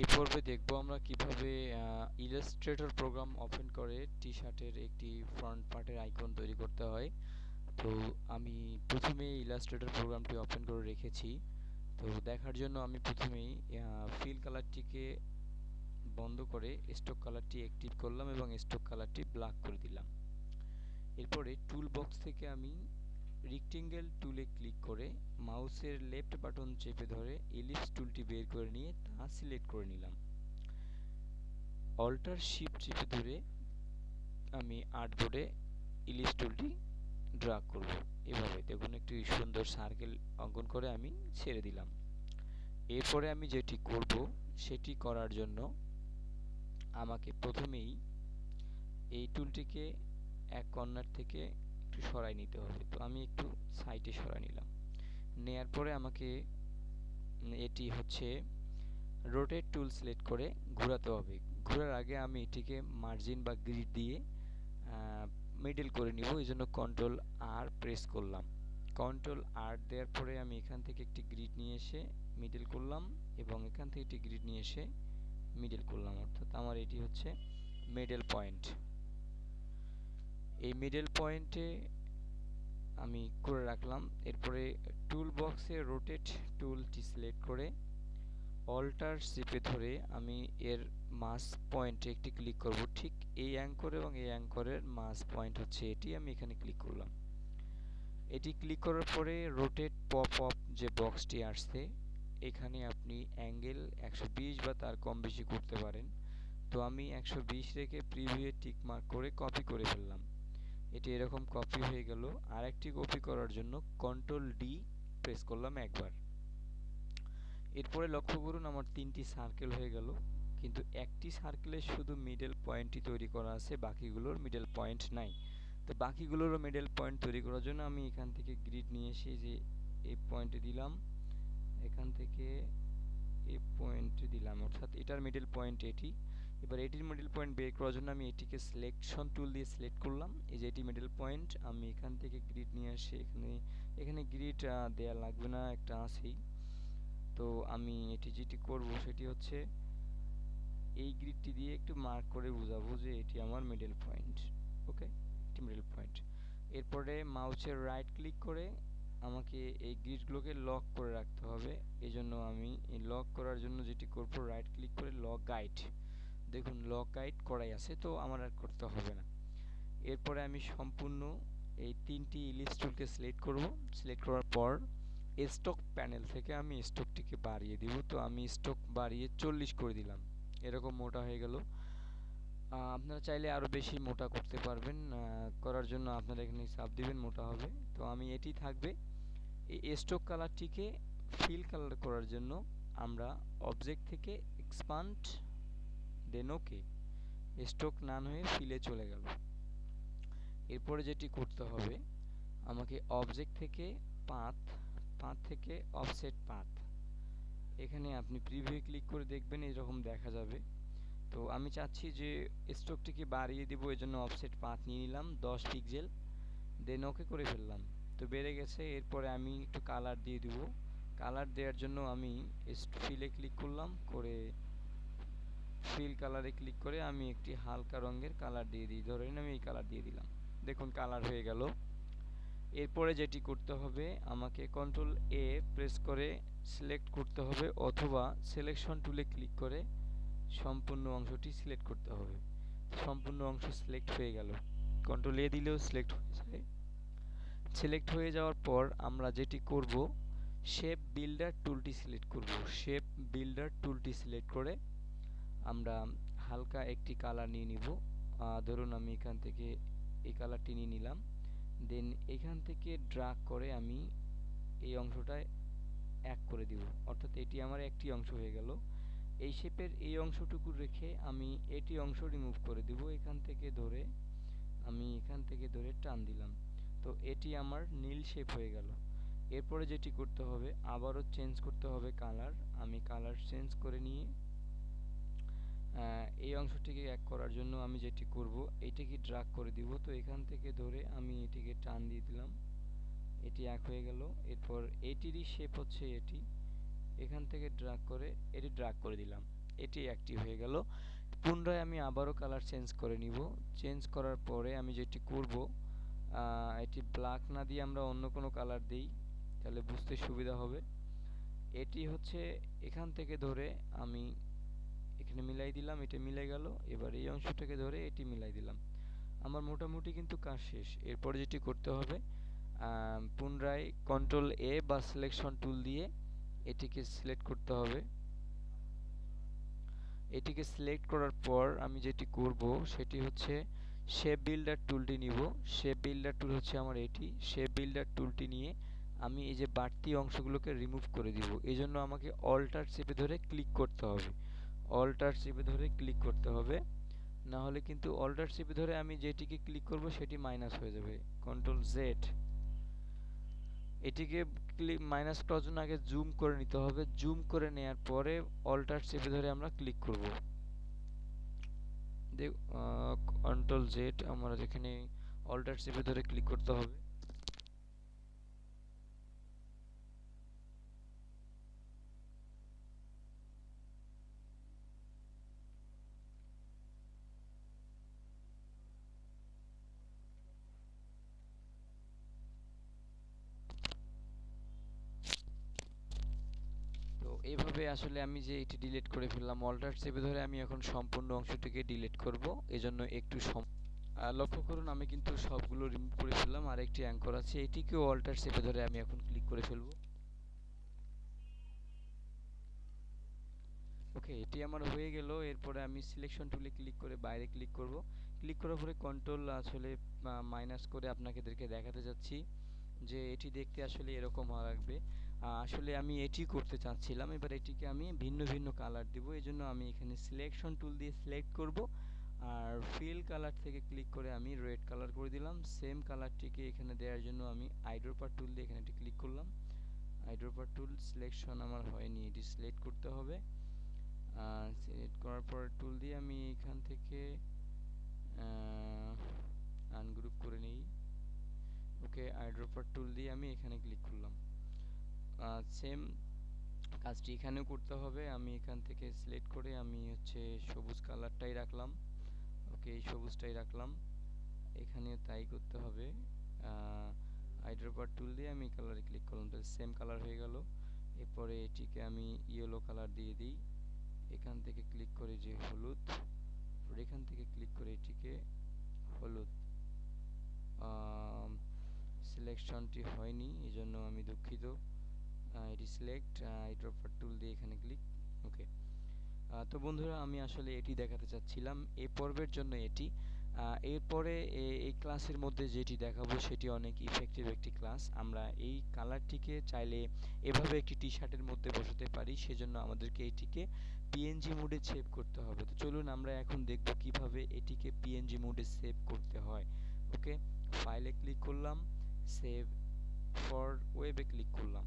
এই পর্বে দেখব আমরা কিভাবে ইলাস্ট্রেটর প্রোগ্রাম ওপেন করে টি-শার্টের একটি ফ্রন্ট পার্টের আইকন তৈরি করতে হয়। তো আমি প্রথমে ইলাস্ট্রেটর প্রোগ্রামটি ওপেন করে রেখেছি। তো দেখার জন্য আমি প্রথমেই ফিল কালারটিকে বন্ধ করে স্টক কালারটি অ্যাক্টিভ করলাম এবং স্টক কালারটি ব্ল্যাক করে দিলাম। এরপরে টুল বক্স থেকে আমি রেক্টেঙ্গেল টুলে ক্লিক করে মাউসের লেফট বাটন চেপে ধরে এলিপস টুলটি বের করে নিয়ে তা সিলেক্ট করে নিলাম। অল্টার শিফট চেপে ধরে আমি আর্টবোর্ডে এলিপস টুলটি ড্র্যাগ করব। এভাবে দেখুন একটি সুন্দর সার্কেল অঙ্কন করে আমি ছেড়ে দিলাম। এরপরে আমি যেটি করব সেটি করার জন্য আমাকে প্রথমেই এই টুলটিকে এক কর্নার থেকে একটু সরাই নিতে হবে। তো আমি একটু সাইডে সরাই নিলাম। নেয়ার পরে আমাকে এটি হচ্ছে রোটেট টুল সিলেক্ট করে ঘোরাতে হবে। ঘোরার আগে আমি এটিকে মার্জিন বা গ্রিড দিয়ে মিডল করে নিব। এই জন্য কন্ট্রোল আর প্রেস করলাম। কন্ট্রোল আর দেওয়ার পরে আমি এখান থেকে একটি গ্রিড নিয়ে এসে মিডল করলাম এবং এখান থেকে একটি গ্রিড নিয়ে এসে মিডল করলাম, অর্থাৎ আমার এটি হচ্ছে মিডল পয়েন্ট। এই মিডল পয়েন্টে আমি করে রাখলাম। এরপরে টুল বক্সে রোটেট টুলটি সিলেক্ট করে অল্টার চেপে ধরে আমি এর মাস পয়েন্টে একটি ক্লিক করব। ঠিক এই অ্যাঙ্কর এবং এই অ্যাঙ্করের মাস পয়েন্ট হচ্ছে এটি। আমি এখানে ক্লিক করলাম। এটি ক্লিক করার পরে রোটেট পপ আপ যে বক্সটি আসছে এখানে আপনি অ্যাঙ্গেল 120 বা তার কম বেশি করতে পারেন। তো আমি 120 রেখে প্রিভিউ টিক মার্ক করে কপি করে ফেললাম। এটি এরকম কপি হয়ে গেল। আরেকটি কপি করার জন্য কন্ট্রোল ডি প্রেস করলাম একবার। এরপরে লক্ষ্য করুন আমার তিনটি সার্কেল হয়ে গেল, কিন্তু একটি সার্কেলের শুধু মিডল পয়েন্টই তৈরি করা আছে, বাকিগুলোর মিডল পয়েন্ট নাই। তো বাকিগুলোরও মিডল পয়েন্ট তৈরি করার জন্য আমি এখান থেকে গ্রিড নিয়ে এসে যে এই পয়েন্টে দিলাম, এখান থেকে এই পয়েন্টে দিলাম, অর্থাৎ এটার মিডল পয়েন্ট এটি। এবার এটির মিডল পয়েন্ট বের করার জন্য আমি এটিকে সিলেকশন টুল দিয়ে সিলেক্ট করলাম। এই যে এটি মিডল পয়েন্ট, আমি এখান থেকে গ্রিড নিয়ে আসি। এখানে গ্রিড দেয়া লাগবে না, একটা আছেই। তো আমি এটি যেটি করব সেটি হচ্ছে এই গ্রিডটি দিয়ে একটু মার্ক করে বোঝাবো যে এটি আমার মিডল পয়েন্ট। ওকে, এটি মিডল পয়েন্ট। এরপরে মাউসের রাইট ক্লিক করে আমাকে এই গ্রিডগুলোকে লক করে রাখতে হবে। এই জন্য আমি এই লক করার জন্য যেটি করব, রাইট ক্লিক করে লক গাইড। দেখুন লক গাইড করাই আছে, তো আমার আর করতে হবে না। এরপরে আমি সম্পূর্ণ এই তিনটি ইলিপস টুলকে সিলেক্ট করব। সিলেক্ট করার পর স্টক প্যানেল থেকে আমি স্টকটিকে বাড়িয়ে দিব। তো আমি স্টক বাড়িয়ে 40 করে দিলাম। এরকম মোটা হয়ে গেল। আপনারা চাইলে আরও বেশি মোটা করতে পারবেন। করার জন্য আপনারা এখানে চাপ দিবেন, মোটা হবে। তো আমি এটি থাকবে। এই স্টক কালারটিকে ফিল কালার করার জন্য আমরা অবজেক্ট থেকে এক্সপান্ড দেন ওকে। স্টক নান হয়ে ফিলে চলে গেল। এরপরে যেটি করতে হবে, আমাকে অবজেক্ট থেকে পাথ থেকে অফসেট পাথ, এখানে আপনি প্রিভিউ ক্লিক করে দেখবেন এরকম দেখা যাবে। তো আমি চাচ্ছি যে স্ট্রোকটিকে বাড়িয়ে দিব, এজন্য অফসেট পাথ নিয়ে নিলাম 10 পিক্সেল, দেন ওকে করে ফেললাম। তো বেড়ে গেছে। এরপরে আমি একটু কালার দিয়ে দিব। কালার দেওয়ার জন্য আমি ফিলে ক্লিক করলাম, করে ফিল কালারে ক্লিক করে আমি একটি হালকা রঙের কালার দিয়ে দিই। ধরেন আমি এই কালার দিয়ে দিলাম। দেখুন কালার হয়ে গেল। এরপরে যেটি করতে হবে, আমাকে কন্ট্রোল এ প্রেস করে সিলেক্ট করতে হবে, অথবা সিলেকশন টুলে ক্লিক করে সম্পূর্ণ অংশটি সিলেক্ট করতে হবে। সম্পূর্ণ অংশ সিলেক্ট হয়ে গেল। কন্ট্রোল এ দিলেও সিলেক্ট হয়ে যায়। সিলেক্ট হয়ে যাওয়ার পর আমরা যেটি করব, শেপ বিল্ডার টুলটি সিলেক্ট করব। শেপ বিল্ডার টুলটি সিলেক্ট করে আমরা হালকা একটি কালার নিয়ে নিব। ধরুন আমি এখান থেকে এই কালারটি নিয়ে নিলাম। দেন এখান থেকে ড্র্যাগ করে আমি এই অংশটায় এক করে দিব, অর্থাৎ এটি আমার একটি অংশ হয়ে গেল। এই শেপের এই অংশটুকু রেখে আমি এটি অংশ রিমুভ করে দিব। এখান থেকে ধরে আমি এখান থেকে ধরে টান দিলাম। তো এটি আমার নীল শেপ হয়ে গেল। এরপরে যেটি করতে হবে, আবারও চেঞ্জ করতে হবে কালার। আমি কালার চেঞ্জ করে নিয়ে এই অংশটিকে এক করার জন্য আমি যেটি করব, এটিকে ড্র্যাগ করে দিব। তো এখান থেকে ধরে আমি এটিকে টান দিয়ে দিলাম, এটি এক হয়ে গেল। এরপর এটিরই শেপ হচ্ছে এটি, এখান থেকে ড্র্যাগ করে এটি ড্র্যাগ করে দিলাম। এটি অ্যাক্টিভ হয়ে গেল। পুনরায় আমি আবারও কালার চেঞ্জ করে নিব। চেঞ্জ করার পরে আমি যেটি করব, এটি ব্ল্যাক না দিয়ে আমরা অন্য কোনো কালার দিই, তাহলে বুঝতে সুবিধা হবে। এটি হচ্ছে এখান থেকে ধরে আমি এখানে মিলাই দিলাম, এটা মিলে গেল। এবার এই অংশটাকে ধরে এটি মিলাই দিলাম। আমার মোটামুটি কিন্তু কাজ শেষ। এরপর যেটি করতে হবে, পুনরায় কন্ট্রোল এ বা সিলেকশন টুল দিয়ে এটিকে সিলেক্ট করতে হবে। এটিকে সিলেক্ট করার পর আমি যেটি করব সেটি হচ্ছে শেপ বিল্ডার টুলটি নিব। শেপ বিল্ডার টুল হচ্ছে আমার এটি। শেপ বিল্ডার টুলটি নিয়ে আমি এই যে বাড়তি অংশগুলোকে রিমুভ করে দিব। এই জন্য আমাকে অল্টার চেপে ধরে ক্লিক করতে হবে। অল্টার চেপে ধরে ক্লিক করতে হবে, না হলে কিন্তু অল্টার চেপে ধরে আমি যেটিকে ক্লিক করব সেটি মাইনাস হয়ে যাবে। কন্ট্রোল জেড, এটিকে মাইনাস করার জন্য আগে জুম করে নিতে হবে। জুম করে নেওয়ার পরে অল্টার চেপে ধরে আমরা ক্লিক করব। কন্ট্রোল জেড, আমরা যেখানে অল্টার চেপে ধরে ক্লিক করতে হবে। তো এইভাবে আসলে আমি যে এটি ডিলিট করে ফেললাম, অল্টার চেপে ধরে আমি এখন সম্পূর্ণ অংশটিকে ডিলিট করব। এজন্য একটু লক্ষ্য করুন আমি কিন্তু সবগুলো রিমুভ করে ফেললাম। আর একটি অ্যাঙ্কর আছে, এটিকেও অল্টার চেপে ধরে আমি এখন ক্লিক করে ফেলব। ওকে, এটি আমার হয়ে গেল। এরপরে আমি সিলেকশন টুলে ক্লিক করে বাইরে ক্লিক করব। ক্লিক করার পরে কন্ট্রোল আসলে মাইনাস করে আপনাদেরকে দেখাতে যাচ্ছি যে এটি দেখতে আসলে এরকম হওয়া লাগবে। আসলে আমি এটি করতে চাচ্ছিলাম। এবার এটিকে আমি ভিন্ন ভিন্ন কালার দেব। এই জন্য আমি এখানে সিলেকশন টুল দিয়ে সিলেক্ট করব, আর ফিল কালার থেকে ক্লিক করে আমি রেড কালার করে দিলাম। সেম কালারটিকে এখানে দেওয়ার জন্য আমি আইড্রপার টুল দিয়ে এখানে এটি ক্লিক করলাম। আইড্রপার টুল সিলেকশন আমার হয়নি, এটি সিলেক্ট করতে হবে। সিলেক্ট করার পর টুল দিয়ে আমি এখান থেকে আনগ্রুপ করে নিই। ওকে, আইড্রপার টুল দিয়ে আমি এখানে ক্লিক করলাম। সেম কাজটি এখানেও করতে হবে। আমি এখান থেকে সিলেক্ট করে আমি হচ্ছে সবুজ কালারটাই রাখলাম। ওকে, এই সবুজটাই রাখলাম। এখানেও তাই করতে হবে। আইড্রপার টুল দিয়ে আমি কালারে ক্লিক করলাম, তাহলে সেম কালার হয়ে গেল। এরপরে এটিকে আমি ইয়েলো কালার দিয়ে দিই। এখান থেকে ক্লিক করে যে হলুদ, এখান থেকে ক্লিক করে এটিকে হলুদ। সিলেকশনটি হয়নি, এই জন্য আমি দুঃখিত। এটি সিলেক্ট, আইড্রপার টুল দিয়ে এখানে ক্লিক। ওকে, তো বন্ধুরা আমি আসলে এটি দেখাতে চাচ্ছিলাম এই পর্বের জন্য এটি। এরপরে এই ক্লাসের মধ্যে যেটি দেখাবো সেটি অনেক ইফেক্টিভ একটি ক্লাস। আমরা এই কালারটিকে চাইলে এভাবে একটি টি শার্টের মধ্যে বসাতে পারি, সেজন্য আমাদেরকে এটিকে পিএনজি মোডে সেভ করতে হবে। তো চলুন আমরা এখন দেখব কিভাবে এটিকে পিএনজি মোডে সেভ করতে হয়। ওকে, ফাইলে ক্লিক করলাম, সেভ ফর ওয়েবে ক্লিক করলাম।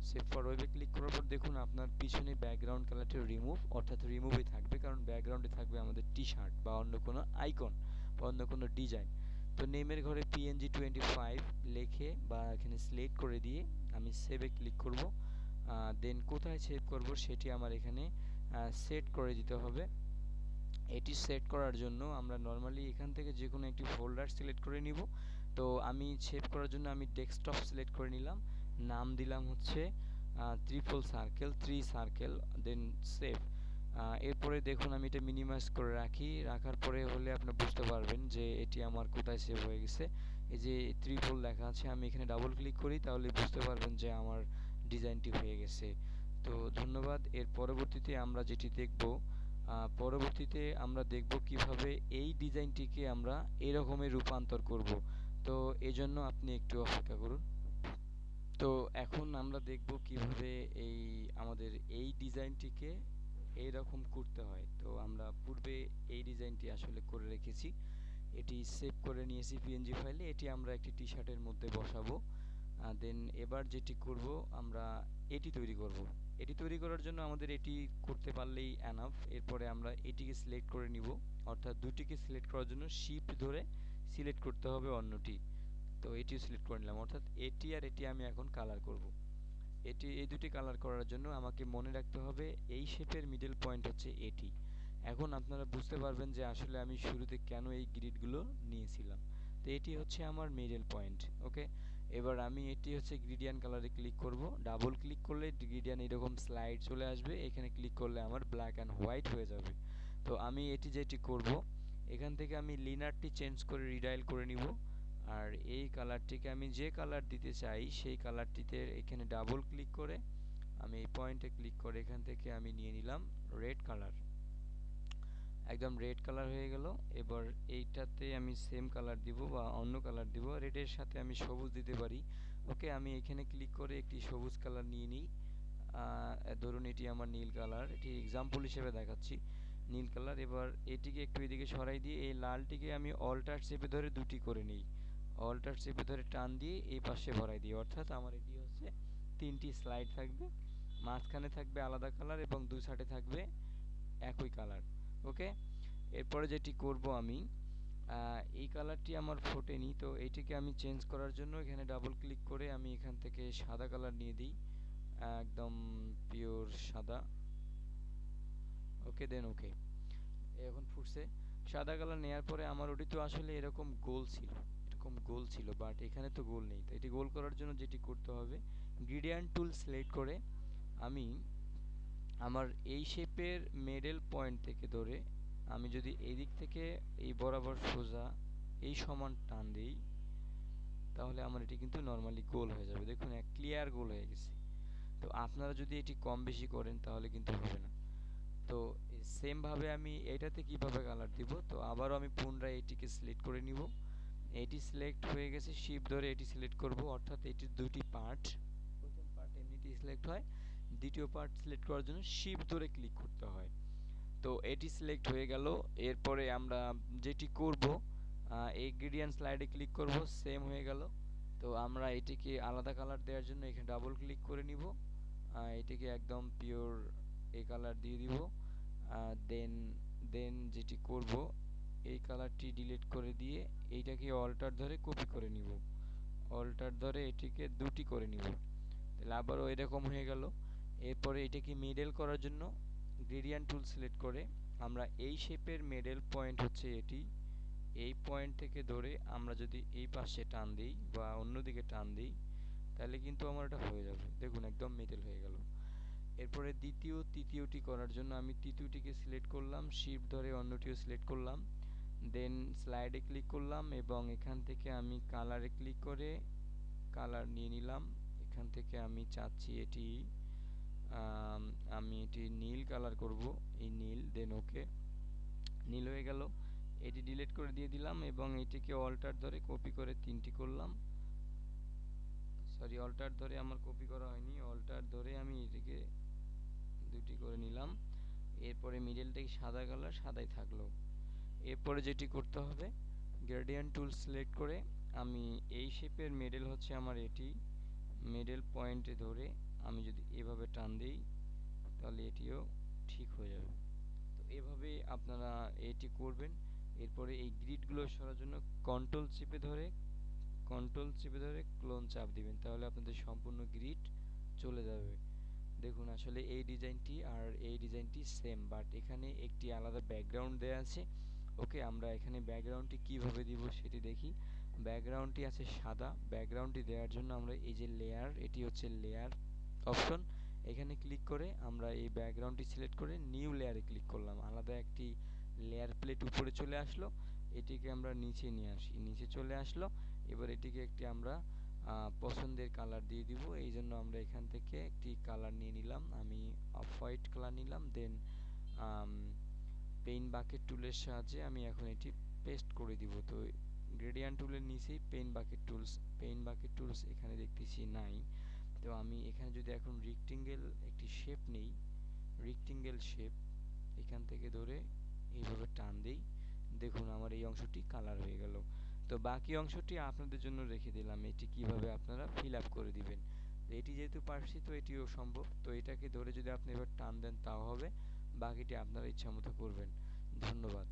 সেভ ফর ওয়েবে ক্লিক করার পর দেখুন আপনার পিছনে ব্যাকগ্রাউন্ড কালারটি রিমুভ, অর্থাৎ রিমুভই থাকবে, কারণ ব্যাকগ্রাউন্ডে থাকবে আমাদের টি শার্ট বা অন্য কোনো আইকন বা অন্য কোনো ডিজাইন। তো নেমের ঘরে পিএনজি 25 লিখে বা এখানে সিলেক্ট করে দিয়ে আমি সেভে ক্লিক করব। দেন কোথায় সেভ করব সেটি আমার এখানে সেট করে দিতে হবে। এটি সেট করার জন্য আমরা নর্মালি এখান থেকে যে কোনো একটি ফোল্ডার সিলেক্ট করে নিব। তো আমি সেভ করার জন্য আমি ডেস্কটপ সিলেক্ট করে নিলাম, নাম দিলাম হচ্ছে ট্রিপল সার্কেল 3 সার্কেল, দেন সেভ। এরপরে দেখুন আমি এটা মিনিমাইজ করে রাখি। রাখার পরে হলে আপনি বুঝতে পারবেন যে এটি আমার কোথায় সেভ হয়ে গেছে। এই যে ট্রিপল লেখা আছে, আমি এখানে ডাবল ক্লিক করি, তাহলে বুঝতে পারবেন যে আমার ডিজাইনটি হয়ে গেছে। তো ধন্যবাদ। এর পরবর্তীতে আমরা যেটি দেখব, পরবর্তীতে আমরা দেখব কিভাবে এই ডিজাইনটিকে আমরা এরকমের রূপান্তর করব। তো এজন্য আপনি একটু অপেক্ষা করুন। তো এখন আমরা দেখব কিভাবে আমাদের এই ডিজাইনটিকে এইরকম করতে হয়। তো আমরা পূর্বে এই ডিজাইনটি আসলে করে রেখেছি, এটি সেভ করে নিয়েছি পিএনজি ফাইলে। এটি আমরা একটি টি শার্টের মধ্যে বসাবো। দেন এবার যেটি করব, আমরা এটি তৈরি করব। এটি তৈরি করার জন্য আমাদের এটি করতে পারলেই এনাফ। এরপরে আমরা এটিকে সিলেক্ট করে নিব, অর্থাৎ দুটিকে সিলেক্ট করার জন্য শিফট ধরে সিলেক্ট করতে হবে অন্যটি। তো এটিও সিলেক্ট করে নিলাম, অর্থাৎ এটি আর এটি আমি এখন কালার করব। এই দুটি কালার করার জন্য আমাকে মনে রাখতে হবে এই শেপের মিডল পয়েন্ট হচ্ছে এটি। এখন আপনারা বুঝতে পারবেন যে আসলে আমি শুরুতে কেন এই গ্রিডগুলো নিয়েছিলাম। তো এটি হচ্ছে আমার মিডল পয়েন্ট। ওকে, এবার আমি এটি হচ্ছে গ্রেডিয়েন্ট কালারে ক্লিক করব। ডাবল ক্লিক করলে গ্রেডিয়েন্ট এরকম স্লাইড চলে আসবে, এখানে ক্লিক করলে আমার ব্ল্যাক অ্যান্ড হোয়াইট হয়ে যাবে। তো আমি যেটি করব, এখান থেকে আমি লিনারটি চেঞ্জ করে রিডাইল করে নিব। আর এই কালারটিকে আমি যে কালার দিতে চাই সেই কালারটিতে এখানে ডাবল ক্লিক করে আমি এই পয়েন্টে ক্লিক করে এখান থেকে আমি নিয়ে নিলাম রেড কালার। একদম রেড কালার হয়ে গেল। এবার এইটাতে আমি সেম কালার দিব বা অন্য কালার দিব, রেডের সাথে আমি সবুজ দিতে পারি। ওকে, আমি এখানে ক্লিক করে একটি সবুজ কালার নিয়ে নিই। ধরুন এটি আমার নীল কালার, এটি এক্সাম্পল হিসেবে দেখাচ্ছি নীল কালার। এবার এটিকে একটু এদিকে সরাই দিয়ে এই লালটিকে আমি অল্টার চেপে ধরে দুটি করে নিই। অল্টার চেপে ধরে টান দিয়ে এই পাশে ভরাই দিই, অর্থাৎ আমার এটি হচ্ছে তিনটি স্লাইড থাকবে, মাঝখানে থাকবে আলাদা কালার এবং দুই সাইডে থাকবে একই কালার। ওকে, এরপরে যেটি করব আমি, এই কালারটি আমার ফোটেনি, তো এইটিকে আমি চেঞ্জ করার জন্য এখানে ডাবল ক্লিক করে আমি এখান থেকে সাদা কালার নিয়ে দিই, একদম পিওর সাদা। ওকে, দেন ওকে, এখন ফুটছে। সাদা কালার নেওয়ার পরে আমার ওটি তো আসলে এরকম গোল ছিল, বাট এখানে তো গোল নেই। তো এটি গোল করার জন্য যেটি করতে হবে, গ্রেডিয়েন্ট টুল সিলেক্ট করে আমি আমার এই শেপের মিডল পয়েন্ট থেকে ধরে আমি যদি এই দিক থেকে এই বরাবর সোজা এই সমান টান দিই, তাহলে আমার এটি কিন্তু নর্মালি গোল হয়ে যাবে। দেখুন, এক ক্লিয়ার গোল হয়ে গেছে। তো আপনারা যদি এটি কম বেশি করেন তাহলে কিন্তু হবে না। তো সেম ভাবে আমি এটাতে কিভাবে কালার দিব, তো আবারও আমি পুনরায় এটিকে সিলেক্ট করে নিব। এটি সিলেক্ট হয়ে গেছে, শিফট ধরে এটি সিলেক্ট করব, অর্থাৎ এটির দুটি পার্ট। প্রথম পার্ট এমনিতেই সিলেক্ট হয়, দ্বিতীয় পার্ট সিলেক্ট করার জন্য শিফট ধরে ক্লিক করতে হয়। তো এটি সিলেক্ট হয়ে গেল। এরপরে আমরা যেটি করব, এই গ্রেডিয়েন্ট স্লাইডে ক্লিক করব, সেম হয়ে গেল। তো আমরা এটিকে আলাদা কালার দেওয়ার জন্য এখানে ডাবল ক্লিক করে নিব, এটিকে একদম পিওর এই কালার দিয়ে দিব। দেন দেন যেটি করব, এই কালারটি ডিলিট করে দিয়ে এইটাকে অল্টার ধরে কপি করে নিব, অল্টার ধরে এটিকে দুটি করে নিব, তাহলে আবারও এরকম হয়ে গেল। এরপরে এটাকে মিডল করার জন্য গ্রেডিয়েন্ট টুল সিলেক্ট করে আমরা এই শেপের মিডল পয়েন্ট হচ্ছে এটি, এই পয়েন্ট থেকে ধরে আমরা যদি এই পাশে টান দিই বা অন্যদিকে টান দিই তাহলে কিন্তু আমার এটা হয়ে যাবে। দেখুন, একদম মিডল হয়ে গেল। এরপরে তৃতীয়টি করার জন্য আমি তৃতীয়টিকে সিলেক্ট করলাম, শিফট ধরে অন্যটিও সিলেক্ট করলাম, দেন স্লাইডে ক্লিক করলাম এবং এখান থেকে আমি কালারে ক্লিক করে কালার নিয়ে নিলাম। এখান থেকে আমি চাচ্ছি এটি আমি এটি নীল কালার করব, এই নীল, দেন ওকে, নীল হয়ে গেল। এটি ডিলিট করে দিয়ে দিলাম এবং এটিকে অল্টার ধরে কপি করে তিনটি করলাম। সরি, অল্টার ধরে আমার কপি করা হয়নি, অল্টার ধরে আমি এটিকে দুটি করে নিলাম। এরপরে মিডলটাই সাদা কালার, সাদাই থাকলো। এরপরে যেটি করতে হবে, গ্রেডিয়েন্ট টুল সিলেক্ট করে আমি এই শেপের মিডল হচ্ছে আমার এটি, মিডল পয়েন্টে ধরে আমি যদি এভাবে টান দিই তাহলে এটিও ঠিক হয়ে যাবে। তো এভাবে আপনারা এটি করবেন। এরপরে এই গ্রিডগুলো সরার জন্য কন্ট্রোল চেপে ধরে ক্লোন চাপ দিবেন, তাহলে আপনাদের সম্পূর্ণ গ্রিড চলে যাবে। দেখুন, আসলে এই ডিজাইনটি আর এই ডিজাইনটি সেম, বাট এখানে একটি আলাদা ব্যাকগ্রাউন্ড দেওয়া আছে। ওকে, আমরা এখানে ব্যাকগ্রাউন্ডটি কিভাবে দিব সেটি দেখি। ব্যাকগ্রাউন্ডটি আছে সাদা, ব্যাকগ্রাউন্ডটি দেওয়ার জন্য আমরা এই যে লেয়ার, এটি হচ্ছে লেয়ার অপশন, এখানে ক্লিক করে আমরা এই ব্যাকগ্রাউন্ডটি সিলেক্ট করে নিউ লেয়ারে ক্লিক করলাম, আলাদা একটি লেয়ার প্লেট উপরে চলে আসলো। এটিকে আমরা নিচে নিয়ে আসি, নিচে চলে আসলো। এবার এটিকে একটি আমরা পছন্দের কালার দিয়ে দিব, এই জন্য আমরা এখান থেকে একটি কালার নিয়ে নিলাম, আমি অফ হোয়াইট কালার নিলাম। দেন পেইন্ট বাকেট টুলের সাহায্যে আমি এখন এটি পেস্ট করে দিব। তো গ্রেডিয়েন্ট টুলের নিচেই পেইন্ট বাকেট টুলস এখানে দেখতেছি নাই। তো আমি এখানে যদি এখন একটি শেপ নেই, রেক্টেঙ্গেল শেপ, এখান থেকে ধরে এইভাবে টান দিই, দেখুন আমার এই অংশটি কালার হয়ে গেল। তো বাকি অংশটি আপনাদের জন্য রেখে দিলাম, এটি কিভাবে আপনারা ফিল আপ করে দিবেন। তো এটি যেহেতু পারছি তো এটিও সম্ভব। তো এটাকে ধরে যদি আপনি এবার টান দেন তাও হবে, বাকিটি আপনারা ইচ্ছা মতো করবেন। ধন্যবাদ।